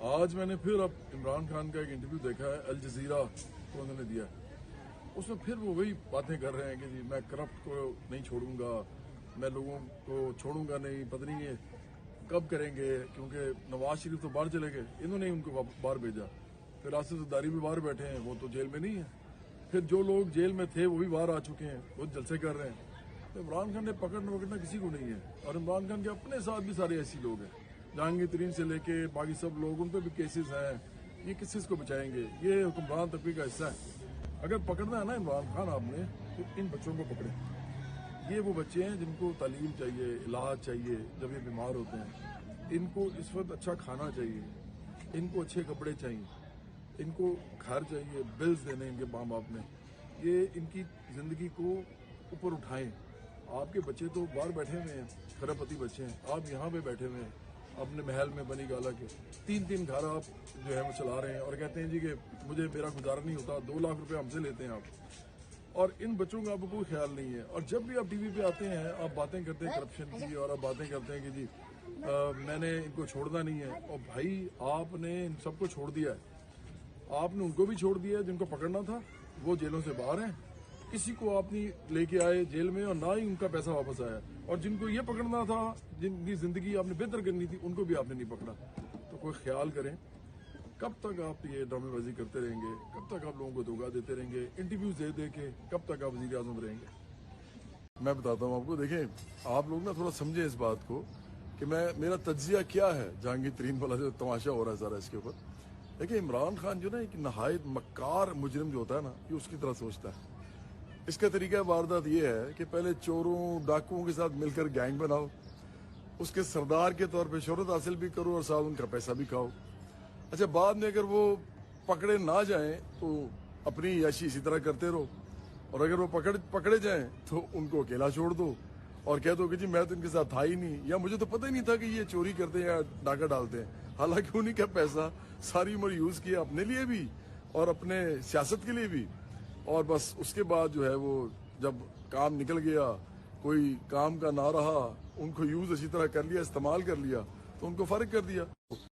آج میں نے پھر اب عمران خان کا ایک انٹرویو دیکھا ہے الجزیرہ کو انہوں نے دیا ہے. اس میں پھر وہ وہی باتیں کر رہے ہیں کہ جی میں کرپٹ کو نہیں چھوڑوں گا, میں لوگوں کو چھوڑوں گا نہیں, پتہ نہیں یہ کب کریں گے, کیونکہ نواز شریف تو باہر چلے گئے, انہوں نے ان کو باہر بھیجا. پھر آصف زرداری بھی باہر بیٹھے ہیں, وہ تو جیل میں نہیں ہیں. پھر جو لوگ جیل میں تھے وہ بھی باہر آ چکے ہیں, وہ جلسے کر رہے ہیں. تو عمران خان نے پکڑنا کسی کو نہیں ہے. اور عمران خان کے اپنے ساتھ بھی سارے ایسی لوگ ہیں, جہانگیر ترین سے لے کے باقی سب لوگ, ان پہ بھی کیسز ہیں. یہ کس چیز کو بچائیں گے؟ یہ حکمران طبقے کا حصہ ہے. اگر پکڑنا ہے نا عمران خان آپ نے, تو ان بچوں کو پکڑیں. یہ وہ بچے ہیں جن کو تعلیم چاہیے, علاج چاہیے جب یہ بیمار ہوتے ہیں. ان کو اس وقت اچھا کھانا چاہیے, ان کو اچھے کپڑے چاہیے, ان کو گھر چاہیے, بلز دینے ان کے ماں باپ نے. یہ ان کی زندگی کو اوپر اٹھائیں. آپ کے بچے تو باہر بیٹھے ہوئے ہیں, کھربپتی بچے ہیں, آپ یہاں پہ بیٹھے ہوئے ہیں اپنے محل میں بنی گالا کے. 3 گھر آپ جو ہے وہ چلا رہے ہیں اور کہتے ہیں جی کہ مجھے میرا گزارا نہیں ہوتا, 2 لاکھ روپے ہم سے لیتے ہیں آپ. اور ان بچوں کا آپ کو کوئی خیال نہیں ہے. اور جب بھی آپ ٹی وی پہ آتے ہیں آپ باتیں کرتے ہیں کرپشن کی, اور آپ باتیں کرتے ہیں کہ جی میں نے ان کو چھوڑنا نہیں ہے. اور بھائی آپ نے ان سب کو چھوڑ دیا ہے. آپ نے ان کو بھی چھوڑ دیا ہے جن کو پکڑنا تھا, وہ جیلوں سے باہر ہیں. کسی کو آپ نہیں لے کے آئے جیل میں, اور نہ ہی ان کا پیسہ واپس آیا. اور جن کو یہ پکڑنا تھا, جن کی زندگی آپ نے بہتر کرنی تھی, ان کو بھی آپ نے نہیں پکڑا. تو کوئی خیال کریں. کب تک آپ یہ ڈرامے بازی کرتے رہیں گے؟ کب تک آپ لوگوں کو دھوکہ دیتے رہیں گے انٹرویوز دے کے؟ کب تک آپ وزیر اعظم رہیں گے؟ میں بتاتا ہوں آپ کو. دیکھیں آپ لوگ نا تھوڑا سمجھیں اس بات کو کہ میرا تجزیہ کیا ہے جہانگیر ترین والا جو تماشا ہو رہا ہے سارا اس کے اوپر. دیکھیں عمران خان جو نا ایک نہایت مکار مجرم جو ہوتا ہے نا, یہ اس کی طرح سوچتا ہے. اس کا طریقہ واردات یہ ہے کہ پہلے چوروں ڈاکوؤں کے ساتھ مل کر گینگ بناؤ, اس کے سردار کے طور پہ شہرت حاصل بھی کرو اور ساتھ ان کا پیسہ بھی کھاؤ. اچھا بعد میں اگر وہ پکڑے نہ جائیں تو اپنی عیاشی اسی طرح کرتے رہو, اور اگر وہ پکڑے جائیں تو ان کو اکیلا چھوڑ دو اور کہہ دو کہ جی میں تو ان کے ساتھ تھا ہی نہیں, یا مجھے تو پتہ ہی نہیں تھا کہ یہ چوری کرتے ہیں یا ڈاکہ ڈالتے ہیں. حالانکہ انہیں کا پیسہ ساری عمر یوز کیا اپنے لیے بھی اور اپنے سیاست کے لیے بھی. اور بس اس کے بعد جو ہے وہ جب کام نکل گیا, کوئی کام کا نہ رہا, ان کو یوز اسی طرح کر لیا, استعمال کر لیا, تو ان کو فارغ کر دیا.